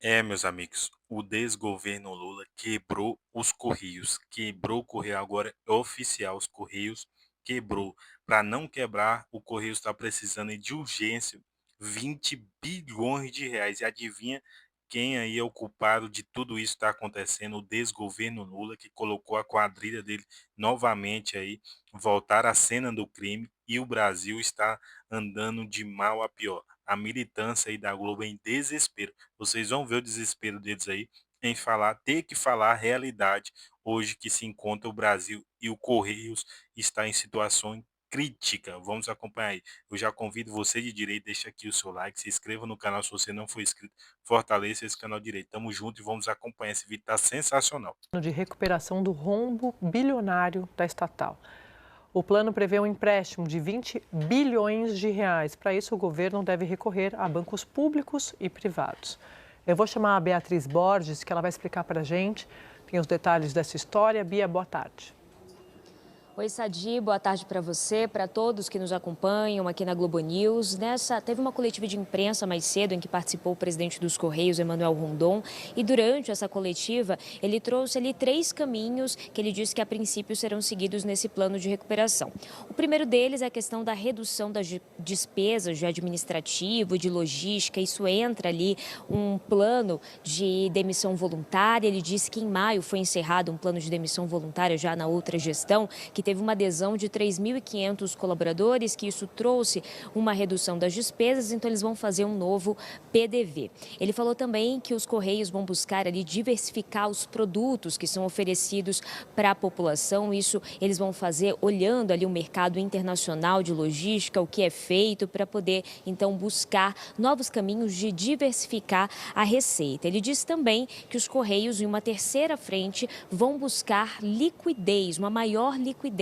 Meus amigos, o desgoverno Lula quebrou os Correios. Quebrou o Correio agora, é oficial, os Correios quebrou. Para não quebrar, o Correio está precisando de urgência 20 bilhões de reais. E adivinha quem aí é o culpado de tudo isso que está acontecendo? O desgoverno Lula, que colocou a quadrilha dele novamente aí, voltar à cena do crime. E o Brasil está andando de mal a pior. A militância aí da Globo é em desespero. Vocês vão ver o desespero deles aí em falar, ter que falar a realidade hoje que se encontra o Brasil e o Correios está em situação crítica. Vamos acompanhar aí. Eu já convido você de direito, deixa aqui o seu like, se inscreva no canal se você não for inscrito, fortaleça esse canal direito. Tamo junto e vamos acompanhar esse vídeo, tá sensacional. De recuperação do rombo bilionário da estatal. O plano prevê um empréstimo de 20 bilhões de reais. Para isso, o governo deve recorrer a bancos públicos e privados. Eu vou chamar a Beatriz Borges, que ela vai explicar para a gente. Tem os detalhes dessa história. Bia, boa tarde. Oi, Sadi, boa tarde para você, para todos que nos acompanham aqui na Globo News. Teve uma coletiva de imprensa mais cedo em que participou o presidente dos Correios, Emanuel Rondon, e durante essa coletiva ele trouxe ali 3 caminhos que ele disse que a princípio serão seguidos nesse plano de recuperação. O primeiro deles é a questão da redução das despesas de administrativo, de logística. Isso entra ali um plano de demissão voluntária. Ele disse que em maio foi encerrado um plano de demissão voluntária já na outra gestão, que teve uma adesão de 3.500 colaboradores, que isso trouxe uma redução das despesas, então eles vão fazer um novo PDV. Ele falou também que os Correios vão buscar ali diversificar os produtos que são oferecidos para a população. Isso eles vão fazer olhando ali o mercado internacional de logística, o que é feito para poder então buscar novos caminhos de diversificar a receita. Ele disse também que os Correios, em uma terceira frente, vão buscar liquidez, uma maior liquidez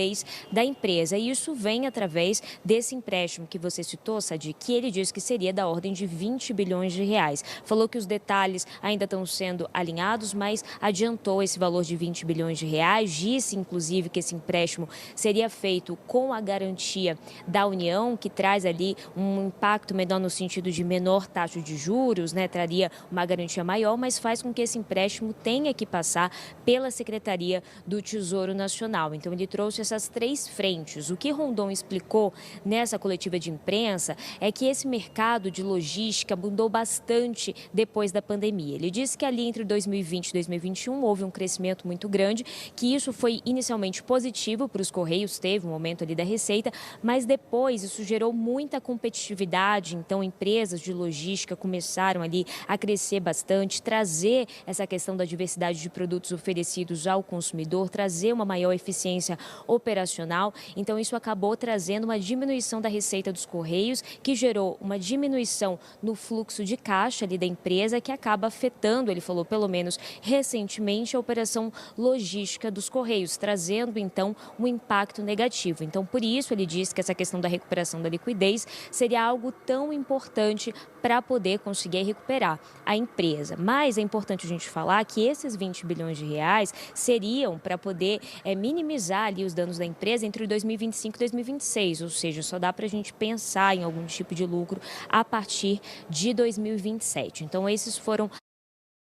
da empresa. E isso vem através desse empréstimo que você citou, Sadi, que ele disse que seria da ordem de 20 bilhões de reais. Falou que os detalhes ainda estão sendo alinhados, mas adiantou esse valor de 20 bilhões de reais. Disse, inclusive, que esse empréstimo seria feito com a garantia da União, que traz ali um impacto menor no sentido de menor taxa de juros, né? Traria uma garantia maior, mas faz com que esse empréstimo tenha que passar pela Secretaria do Tesouro Nacional. Então, ele trouxe essas 3 frentes. O que Rondon explicou nessa coletiva de imprensa é que esse mercado de logística mudou bastante depois da pandemia. Ele disse que ali entre 2020 e 2021 houve um crescimento muito grande, que isso foi inicialmente positivo para os Correios, teve um aumento ali da receita, mas depois isso gerou muita competitividade, então empresas de logística começaram ali a crescer bastante, trazer essa questão da diversidade de produtos oferecidos ao consumidor, trazer uma maior eficiência operacional. Então, isso acabou trazendo uma diminuição da receita dos Correios, que gerou uma diminuição no fluxo de caixa ali da empresa, que acaba afetando, ele falou, pelo menos recentemente, a operação logística dos Correios, trazendo, então, um impacto negativo. Então, por isso, ele disse que essa questão da recuperação da liquidez seria algo tão importante para poder conseguir recuperar a empresa. Mas é importante a gente falar que esses 20 bilhões de reais seriam para poder minimizar ali os danos da empresa entre 2025 e 2026, ou seja, só dá para a gente pensar em algum tipo de lucro a partir de 2027. Então, esses foram.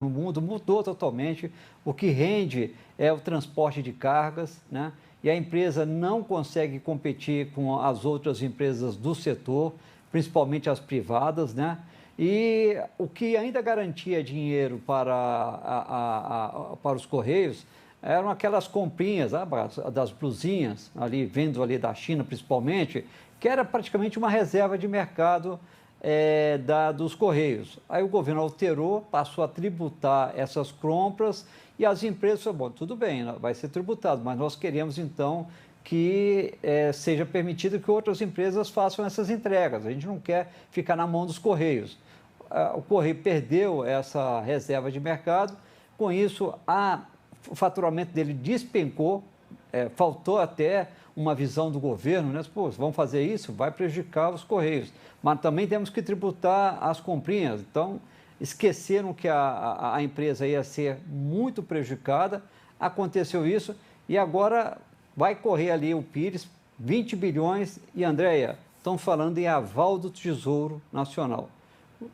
O mundo mudou totalmente. O que rende é o transporte de cargas, né? E a empresa não consegue competir com as outras empresas do setor, principalmente as privadas, né? E o que ainda garantia dinheiro para, para os Correios eram aquelas comprinhas das blusinhas, ali, vendo ali da China principalmente, que era praticamente uma reserva de mercado dos Correios. Aí o governo alterou, passou a tributar essas compras e as empresas falaram, bom, tudo bem, vai ser tributado, mas nós queremos então que seja permitido que outras empresas façam essas entregas. A gente não quer ficar na mão dos Correios. O Correio perdeu essa reserva de mercado, com isso o faturamento dele despencou, faltou até uma visão do governo, né? Pô, vamos fazer isso, vai prejudicar os Correios. Mas também temos que tributar as comprinhas. Então, esqueceram que a empresa ia ser muito prejudicada, aconteceu isso, e agora vai correr ali o Pires, 20 bilhões, e Andréia, estão falando em aval do Tesouro Nacional.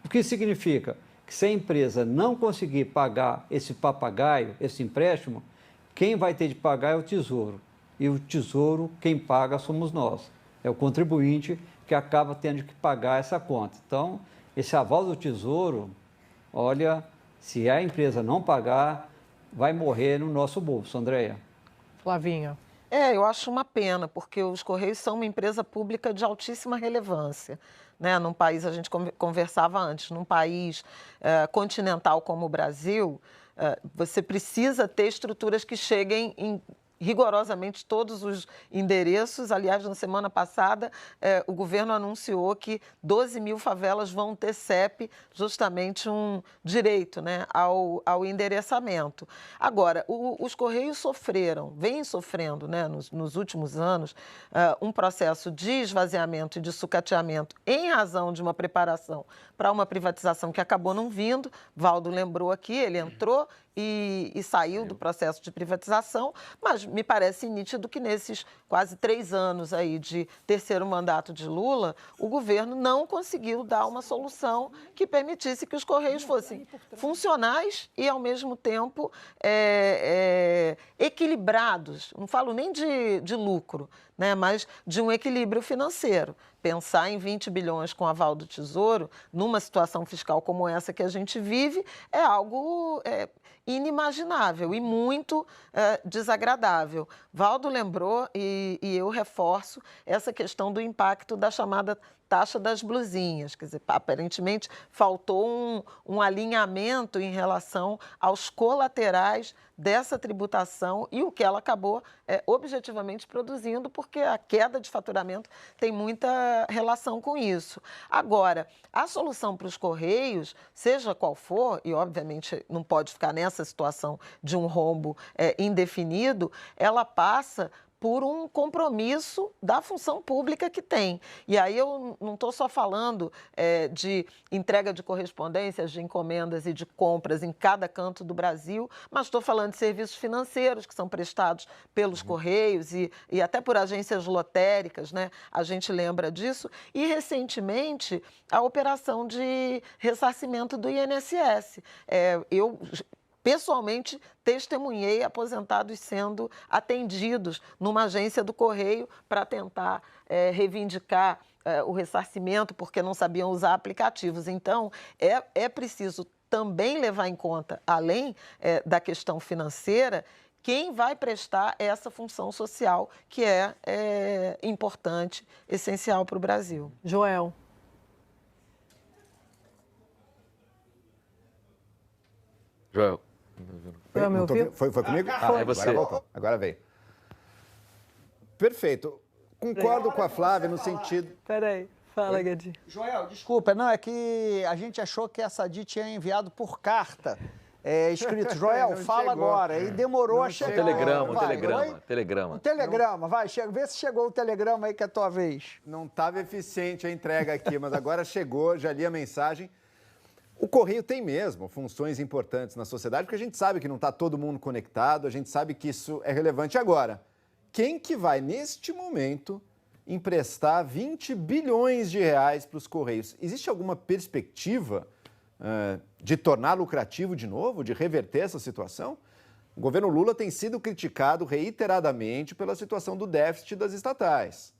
O que significa? que se a empresa não conseguir pagar esse papagaio, esse empréstimo, quem vai ter de pagar é o Tesouro. E o Tesouro, quem paga somos nós. É o contribuinte que acaba tendo que pagar essa conta. Então, esse aval do Tesouro, olha, se a empresa não pagar, vai morrer no nosso bolso, Andréia. Flavinha. Eu acho uma pena, porque os Correios são uma empresa pública de altíssima relevância. Né? Num país, a gente conversava antes, num país continental como o Brasil, você precisa ter estruturas que cheguem em rigorosamente todos os endereços. Aliás, na semana passada, o governo anunciou que 12 mil favelas vão ter CEP, justamente um direito, né, ao endereçamento. Agora, os Correios vêm sofrendo, né, nos últimos anos, um processo de esvaziamento e de sucateamento em razão de uma preparação para uma privatização que acabou não vindo. Valdo lembrou aqui, ele entrou e saiu do processo de privatização, mas me parece nítido que nesses quase 3 anos aí de terceiro mandato de Lula, o governo não conseguiu dar uma solução que permitisse que os Correios fossem funcionais e, ao mesmo tempo, equilibrados. Não falo nem de lucro, né, mas de um equilíbrio financeiro. Pensar em 20 bilhões com aval do Tesouro, numa situação fiscal como essa que a gente vive, é algo inimaginável e muito desagradável. Valdo lembrou, e eu reforço, essa questão do impacto da chamada taxa das blusinhas. Quer dizer, aparentemente faltou um alinhamento em relação aos colaterais dessa tributação e o que ela acabou objetivamente produzindo, porque a queda de faturamento tem muita relação com isso. Agora, a solução para os Correios, seja qual for, e obviamente não pode ficar nessa situação de um rombo indefinido, ela passa por um compromisso da função pública que tem. E aí eu não estou só falando de entrega de correspondências, de encomendas e de compras em cada canto do Brasil, mas estou falando de serviços financeiros que são prestados pelos Correios e até por agências lotéricas, né? A gente lembra disso. E, recentemente, a operação de ressarcimento do INSS. Eu pessoalmente, testemunhei aposentados sendo atendidos numa agência do Correio para tentar reivindicar o ressarcimento porque não sabiam usar aplicativos. Então, é preciso também levar em conta, além da questão financeira, quem vai prestar essa função social que é importante, essencial para o Brasil. Joel. Joel. Me ouviu? Foi comigo? É você. Agora voltou. Agora veio. Perfeito. Concordo com a Flávia no sentido... Peraí, fala, Guedinho. Joel, desculpa, não, é que a gente achou que essa DI tinha enviado por carta. Escrito, Joel, fala chegou. Agora. E demorou a chegar. Telegrama. Um telegrama, vai, vê se chegou o telegrama aí que é a tua vez. Não estava eficiente a entrega aqui, mas agora chegou, já li a mensagem. O Correio tem mesmo funções importantes na sociedade, porque a gente sabe que não está todo mundo conectado, a gente sabe que isso é relevante. Agora, quem que vai, neste momento, emprestar 20 bilhões de reais para os Correios? Existe alguma perspectiva de tornar lucrativo de novo, de reverter essa situação? O governo Lula tem sido criticado reiteradamente pela situação do déficit das estatais.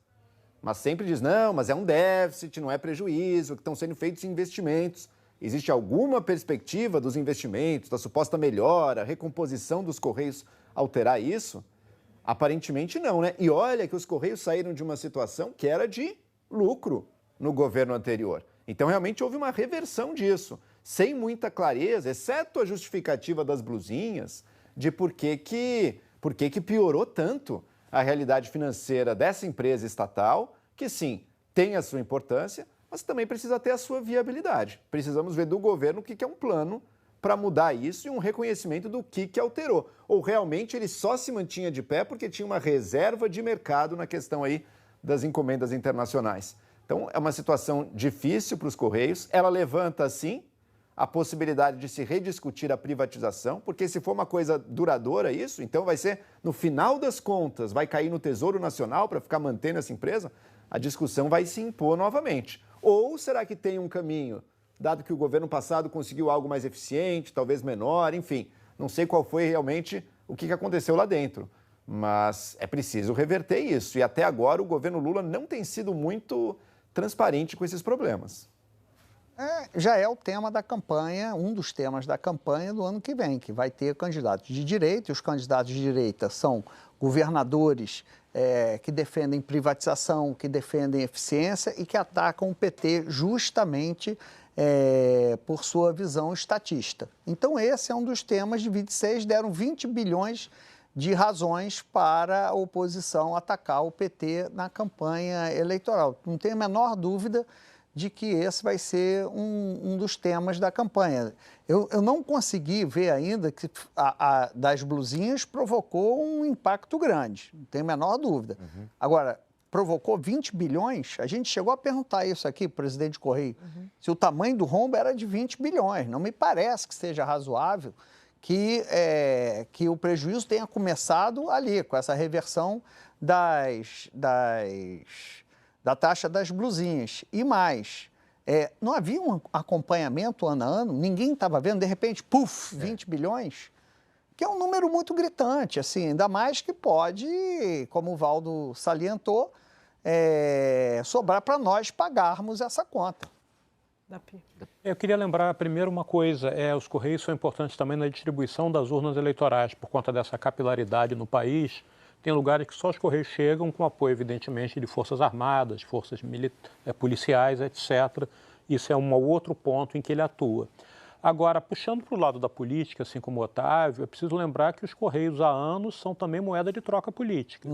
Mas sempre diz, não, mas é um déficit, não é prejuízo, que estão sendo feitos investimentos. Existe alguma perspectiva dos investimentos, da suposta melhora, recomposição dos Correios alterar isso? Aparentemente não, né? E olha que os Correios saíram de uma situação que era de lucro no governo anterior. Então, realmente houve uma reversão disso, sem muita clareza, exceto a justificativa das blusinhas, de por que piorou tanto a realidade financeira dessa empresa estatal, que sim, tem a sua importância, mas também precisa ter a sua viabilidade. Precisamos ver do governo o que é um plano para mudar isso e um reconhecimento do que alterou. Ou realmente ele só se mantinha de pé porque tinha uma reserva de mercado na questão aí das encomendas internacionais. Então, é uma situação difícil para os Correios. Ela levanta, sim, a possibilidade de se rediscutir a privatização, porque se for uma coisa duradoura isso, então vai ser, no final das contas, vai cair no Tesouro Nacional para ficar mantendo essa empresa, a discussão vai se impor novamente. Ou será que tem um caminho dado que o governo passado conseguiu algo mais eficiente, talvez menor, enfim. Não sei qual foi realmente o que aconteceu lá dentro, mas é preciso reverter isso. E até agora o governo Lula não tem sido muito transparente com esses problemas. Já é o tema da campanha, um dos temas da campanha do ano que vem, que vai ter candidatos de direita, e os candidatos de direita são governadores que defendem privatização, que defendem eficiência e que atacam o PT justamente por sua visão estatista. Então, esse é um dos temas de 26, deram 20 bilhões de razões para a oposição atacar o PT na campanha eleitoral. Não tenho a menor dúvida de que esse vai ser um dos temas da campanha. Eu não consegui ver ainda que a das blusinhas provocou um impacto grande, não tenho a menor dúvida. Agora, provocou 20 bilhões? A gente chegou a perguntar isso aqui, presidente Correia, se o tamanho do rombo era de 20 bilhões. Não me parece que seja razoável que o prejuízo tenha começado ali, com essa reversão da taxa das blusinhas. E mais, não havia um acompanhamento ano a ano, ninguém estava vendo, de repente, 20 bilhões, que é um número muito gritante, assim, ainda mais que pode, como o Valdo salientou, sobrar para nós pagarmos essa conta. Eu queria lembrar primeiro uma coisa, os Correios são importantes também na distribuição das urnas eleitorais, por conta dessa capilaridade no país. Tem lugares que só os Correios chegam com apoio, evidentemente, de forças armadas, forças policiais, etc. Isso é um outro ponto em que ele atua. Agora, puxando para o lado da política, assim como o Otávio, é preciso lembrar que os Correios há anos são também moeda de troca política.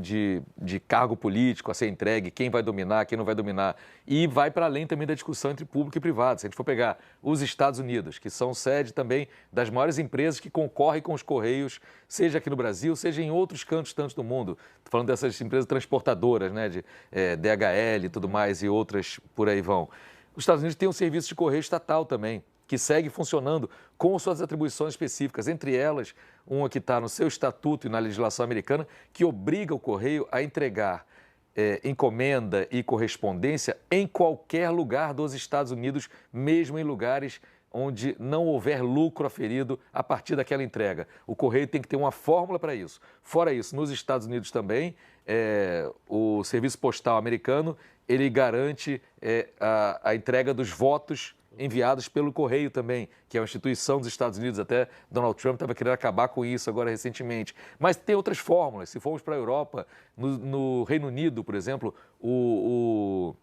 De cargo político a ser entregue, quem vai dominar, quem não vai dominar. E vai para além também da discussão entre público e privado. Se a gente for pegar os Estados Unidos, que são sede também das maiores empresas que concorrem com os Correios, seja aqui no Brasil, seja em outros cantos tantos do mundo. Estou falando dessas empresas transportadoras, né, de DHL e tudo mais, e outras por aí vão. Os Estados Unidos têm um serviço de correio estatal também, que segue funcionando com suas atribuições específicas, entre elas uma que está no seu estatuto e na legislação americana, que obriga o Correio a entregar encomenda e correspondência em qualquer lugar dos Estados Unidos, mesmo em lugares onde não houver lucro aferido a partir daquela entrega. O Correio tem que ter uma fórmula para isso. Fora isso, nos Estados Unidos também, o Serviço Postal americano, ele garante a entrega dos votos enviados pelo Correio também, que é uma instituição dos Estados Unidos. Até Donald Trump estava querendo acabar com isso agora recentemente. Mas tem outras fórmulas. Se formos para a Europa, no Reino Unido, por exemplo, o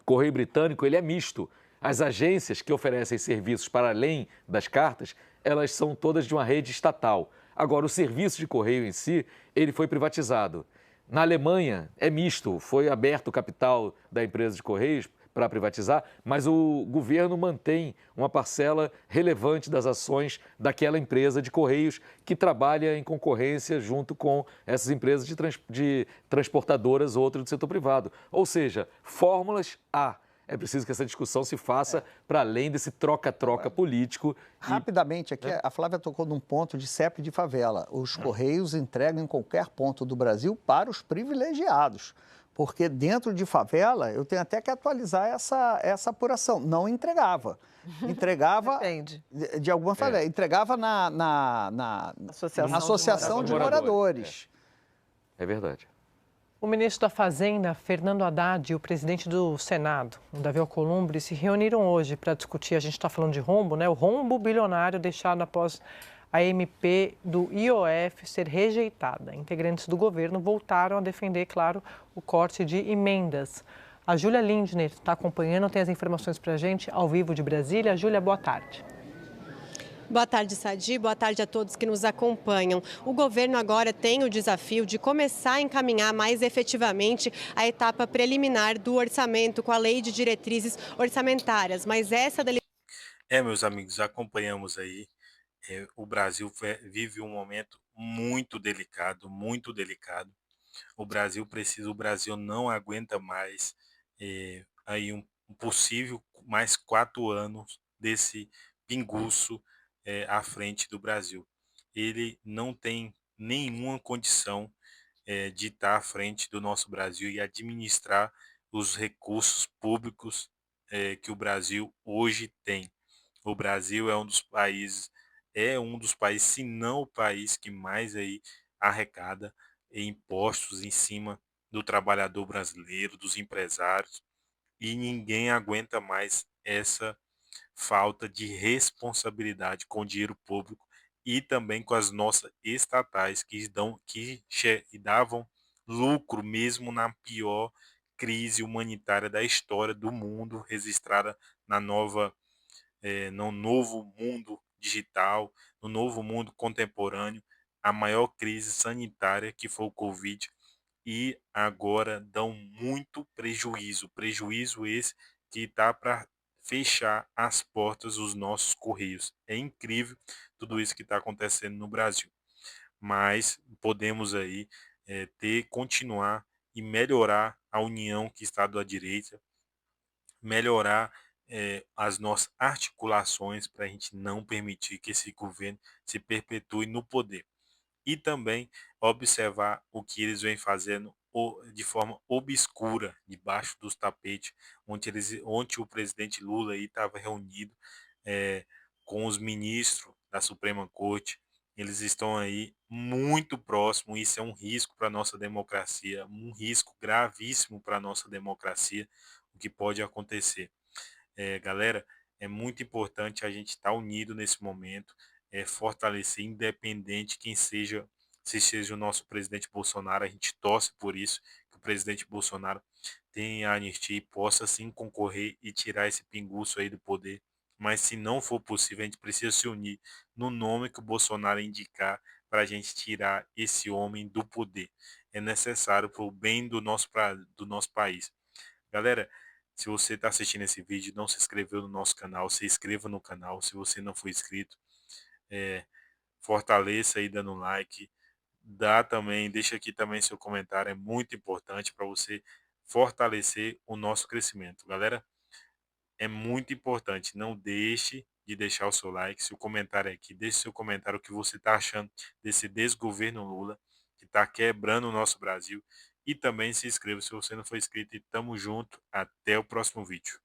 Correio Britânico ele é misto. As agências que oferecem serviços para além das cartas, elas são todas de uma rede estatal. Agora, o serviço de correio em si, ele foi privatizado. Na Alemanha, é misto. Foi aberto o capital da empresa de correios para privatizar, mas o governo mantém uma parcela relevante das ações daquela empresa de correios que trabalha em concorrência junto com essas empresas de transportadoras ou outras do setor privado. Ou seja, fórmulas há. É preciso que essa discussão se faça para além desse troca-troca político. Rapidamente, aqui a Flávia tocou num ponto de CEP de favela. Os Correios entregam em qualquer ponto do Brasil para os privilegiados. Porque dentro de favela, eu tenho até que atualizar essa apuração. Não entregava. Entregava Depende. de alguma favela. Entregava na Associação de Moradores. É verdade. O ministro da Fazenda, Fernando Haddad, e o presidente do Senado, o Davi Alcolumbre, se reuniram hoje para discutir, a gente está falando de rombo, né? O rombo bilionário deixado após a MP do IOF ser rejeitada. Integrantes do governo voltaram a defender, claro, o corte de emendas. A Júlia Lindner está acompanhando, tem as informações para a gente ao vivo de Brasília. Júlia, boa tarde. Boa tarde, Sadi. Boa tarde a todos que nos acompanham. O governo agora tem o desafio de começar a encaminhar mais efetivamente a etapa preliminar do orçamento com a lei de diretrizes orçamentárias. Mas essa meus amigos, acompanhamos aí. O Brasil vive um momento muito delicado, muito delicado. O Brasil não aguenta mais aí um possível mais 4 anos desse pinguço à frente do Brasil. Ele não tem nenhuma condição de estar à frente do nosso Brasil e administrar os recursos públicos que o Brasil hoje tem. O Brasil é um dos países, se não o país que mais aí arrecada impostos em cima do trabalhador brasileiro, dos empresários, e ninguém aguenta mais essa falta de responsabilidade com o dinheiro público e também com as nossas estatais que davam lucro mesmo na pior crise humanitária da história do mundo, registrada na no novo mundo digital, no novo mundo contemporâneo, a maior crise sanitária que foi o Covid, e agora dão muito prejuízo. Prejuízo esse que está para fechar as portas dos nossos Correios. É incrível tudo isso que está acontecendo no Brasil. Mas podemos aí continuar e melhorar a união que está da direita, melhorar as nossas articulações para a gente não permitir que esse governo se perpetue no poder. E também observar o que eles vêm fazendo de forma obscura, debaixo dos tapetes, onde o presidente Lula estava reunido eh, com os ministros da Suprema Corte. Eles estão aí muito próximos, isso é um risco para a nossa democracia, um risco gravíssimo para a nossa democracia, o que pode acontecer. Galera, é muito importante a gente estar unido nesse momento, fortalecer, independente quem seja, se seja o nosso presidente Bolsonaro, a gente torce por isso, que o presidente Bolsonaro tenha a anistia e possa sim concorrer e tirar esse pinguço aí do poder. Mas se não for possível, a gente precisa se unir no nome que o Bolsonaro indicar para a gente tirar esse homem do poder. É necessário para o bem do nosso país. Galera, se você está assistindo esse vídeo e não se inscreveu no nosso canal, se inscreva no canal. Se você não for inscrito, fortaleça aí dando um like. Deixa aqui também seu comentário, é muito importante para você fortalecer o nosso crescimento. Galera, é muito importante, não deixe de deixar o seu like, seu comentário aqui, deixe seu comentário o que você está achando desse desgoverno Lula, que está quebrando o nosso Brasil. E também se inscreva se você não for inscrito. E tamo junto, até o próximo vídeo.